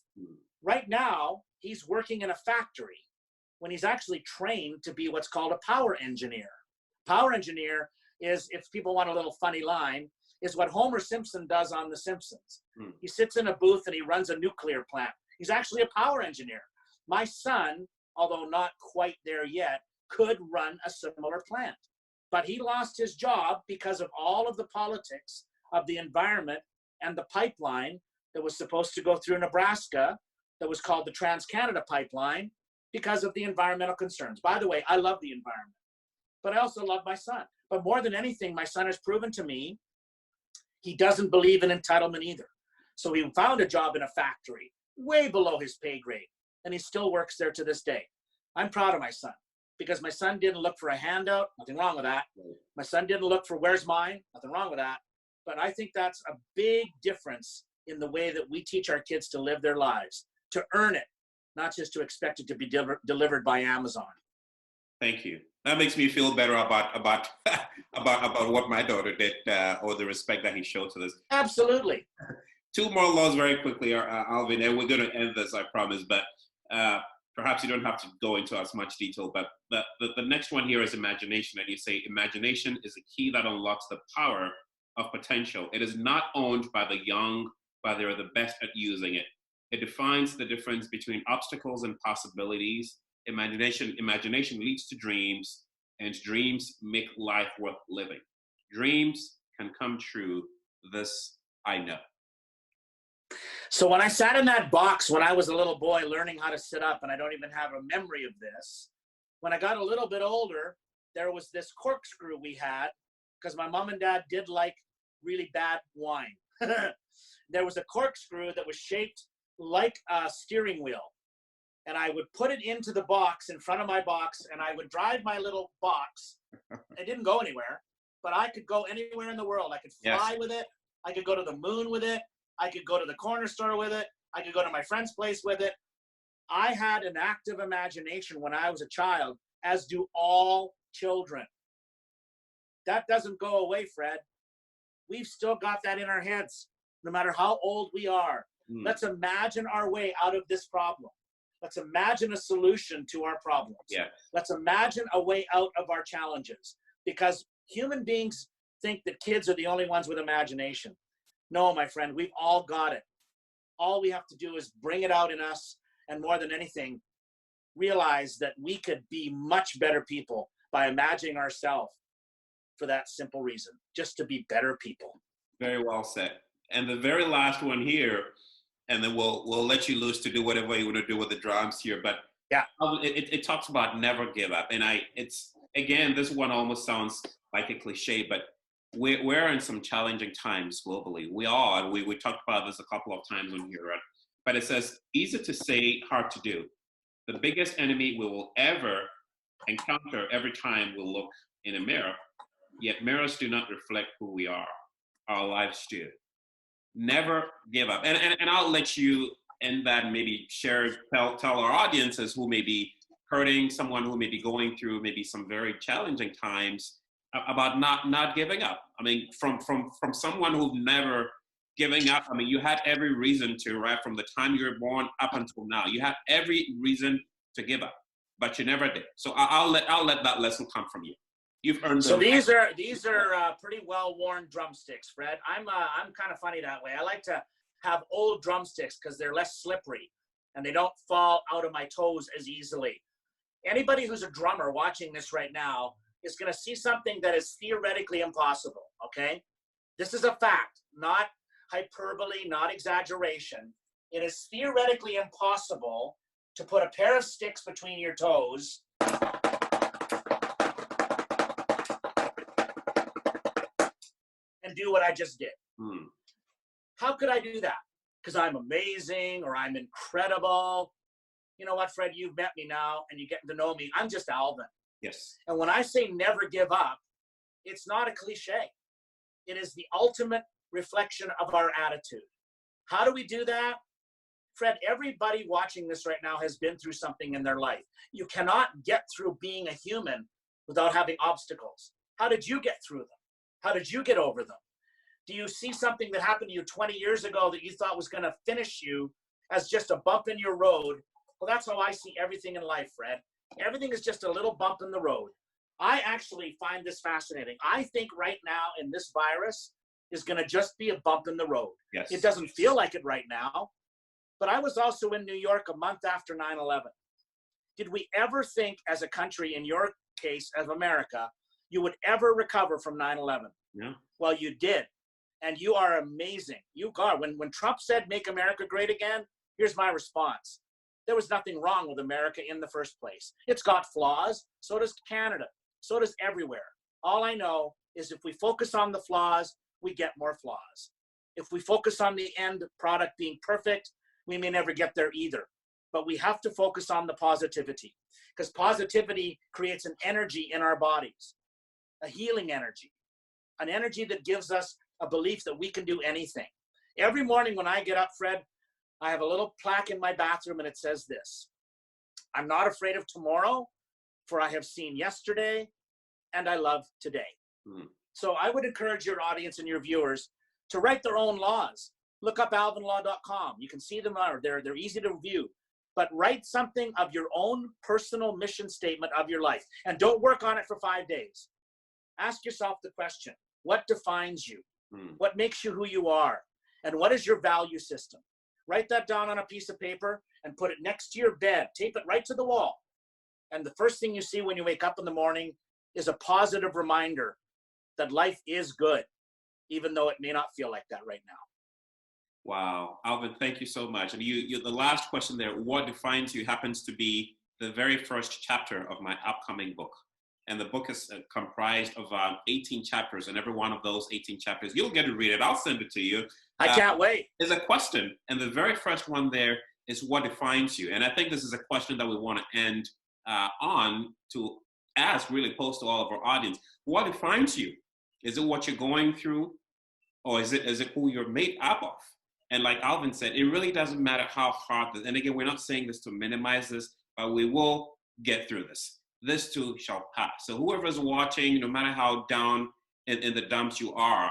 Right now, he's working in a factory when he's actually trained to be what's called a power engineer. Power engineer is, if people want a little funny line, is what Homer Simpson does on The Simpsons. He sits in a booth and he runs a nuclear plant. He's actually a power engineer. My son, although not quite there yet, could run a similar plant. But he lost his job because of all of the politics of the environment and the pipeline that was supposed to go through Nebraska that was called the Trans-Canada Pipeline because of the environmental concerns. By the way, I love the environment, but I also love my son. But more than anything, my son has proven to me he doesn't believe in entitlement either. So he found a job in a factory way below his pay grade, and he still works there to this day. I'm proud of my son, because my son didn't look for a handout. Nothing wrong with that. My son didn't look for where's mine. Nothing wrong with that. But I think that's a big difference in the way that we teach our kids to live their lives, to earn it, not just to expect it to be delivered by Amazon. Thank you. That makes me feel better about about what my daughter did, or the respect that he showed to this. Absolutely. Two more laws very quickly, Alvin, and we're going to end this, I promise. But perhaps you don't have to go into as much detail. But the next one here is imagination, and you say imagination is a key that unlocks the power of potential. It is not owned by the young, but they're the best at using it. It defines the difference between obstacles and possibilities. Imagination leads to dreams, and dreams make life worth living. Dreams can come true. This I know. So when I sat in that box when I was a little boy learning how to sit up, and I don't even have a memory of this, when I got a little bit older, there was this corkscrew we had, because my mom and dad did like really bad wine. There was a corkscrew that was shaped like a steering wheel. And I would put it into the box in front of my box, and I would drive my little box. It didn't go anywhere, but I could go anywhere in the world. I could fly with it. I could go to the moon with it. I could go to the corner store with it. I could go to my friend's place with it. I had an active imagination when I was a child, as do all children. That doesn't go away, Fred. We've still got that in our heads, no matter how old we are. Let's imagine our way out of this problem. Let's imagine a solution to our problems. Yeah. Let's imagine a way out of our challenges, because human beings think that kids are the only ones with imagination. No, my friend, we've all got it. All we have to do is bring it out in us, and more than anything, realize that we could be much better people by imagining ourselves for that simple reason, just to be better people. Very well said. And the very last one here, and then we'll let you loose to do whatever you want to do with the drums here. But yeah, it talks about never give up. And it's again, this one almost sounds like a cliche, but we're in some challenging times globally. We are, and we talked about this a couple of times on here, right? But it says, easy to say, hard to do. The biggest enemy we will ever encounter every time we look in a mirror, yet mirrors do not reflect who we are. Our lives do. Never give up. And I'll let you end that and maybe tell our audiences who may be hurting, someone who may be going through maybe some very challenging times, about not giving up. I mean, from someone who've never giving up. I mean, you had every reason to, right? From the time you were born up until now, you had every reason to give up, but you never did. So I'll let that lesson come from you. You've earned them. So these are pretty well-worn drumsticks, Fred. I'm kind of funny that way. I like to have old drumsticks because they're less slippery and they don't fall out of my toes as easily. Anybody who's a drummer watching this right now is going to see something that is theoretically impossible, okay? This is a fact, not hyperbole, not exaggeration. It is theoretically impossible to put a pair of sticks between your toes and do what I just did. How could I do that? Because I'm amazing or I'm incredible. You know what, Fred, you've met me now and you're getting to know me. I'm just Alvin. Yes. And when I say never give up, it's not a cliche. It is the ultimate reflection of our attitude. How do we do that? Fred, everybody watching this right now has been through something in their life. You cannot get through being a human without having obstacles. How did you get through them? How did you get over them? Do you see something that happened to you 20 years ago that you thought was going to finish you as just a bump in your road? Well, that's how I see everything in life, Fred. Everything is just a little bump in the road. I actually find this fascinating. I think right now in this virus is going to just be a bump in the road. Yes. It doesn't feel like it right now. But I was also in New York a month after 9/11. Did we ever think as a country, in your case, as America, you would ever recover from 9/11? Yeah. Well, you did. And you are amazing. You got, when Trump said, make America great again, here's my response. There was nothing wrong with America in the first place. It's got flaws. So does Canada. So does everywhere. All I know is if we focus on the flaws, we get more flaws. If we focus on the end product being perfect, we may never get there either. But we have to focus on the positivity, because positivity creates an energy in our bodies, a healing energy, an energy that gives us a belief that we can do anything. Every morning when I get up, Fred, I have a little plaque in my bathroom and it says this: I'm not afraid of tomorrow, for I have seen yesterday and I love today. So I would encourage your audience and your viewers to write their own laws. Look up alvinlaw.com. You can see them there. They're easy to review. But write something of your own personal mission statement of your life. And don't work on it for 5 days. Ask yourself the question: what defines you? What makes you who you are? And what is your value system? Write that down on a piece of paper and put it next to your bed. Tape it right to the wall. And the first thing you see when you wake up in the morning is a positive reminder that life is good, even though it may not feel like that right now. Wow, Alvin, thank you so much. And you, the last question there, what defines you, happens to be the very first chapter of my upcoming book. And the book is comprised of 18 chapters, and every one of those 18 chapters, you'll get to read it. I'll send it to you. I can't wait. There's a question, and the very first one there is what defines you. And I think this is a question that we want to end on to ask, really pose to all of our audience. What defines you? Is it what you're going through, or is it who you're made up of? And like Alvin said, it really doesn't matter how hard this, and again, we're not saying this to minimize this, but we will get through this. This too shall pass. So whoever's watching, no matter how down in the dumps you are,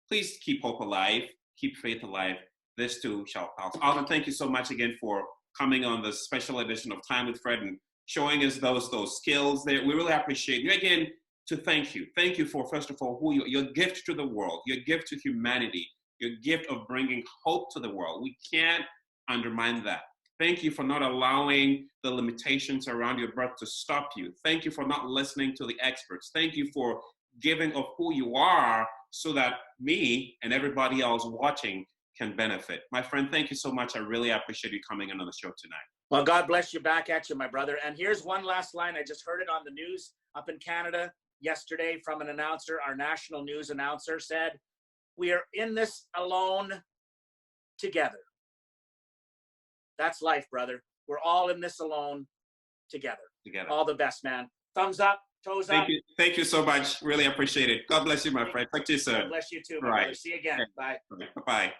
please keep hope alive, keep faith alive. This too shall pass. Alvin, thank you so much again for coming on this special edition of Time with Fred and showing us those skills there. We really appreciate you. Again, to thank you. Thank you for, first of all, your gift to the world, your gift to humanity, your gift of bringing hope to the world. We can't undermine that. Thank you for not allowing the limitations around your birth to stop you. Thank you for not listening to the experts. Thank you for giving of who you are so that me and everybody else watching can benefit. My friend, thank you so much. I really appreciate you coming in on the show tonight. Well, God bless you back at you, my brother. And here's one last line. I just heard it on the news up in Canada yesterday from an announcer. Our national news announcer said, "We are in this alone together." That's life, brother. We're all in this alone together. All the best, man. Thumbs up, toes up. Thank you so much. Really appreciate it. God bless you, my friend. Talk to you soon. God bless you too, my brother. See you again. Bye. Bye-bye.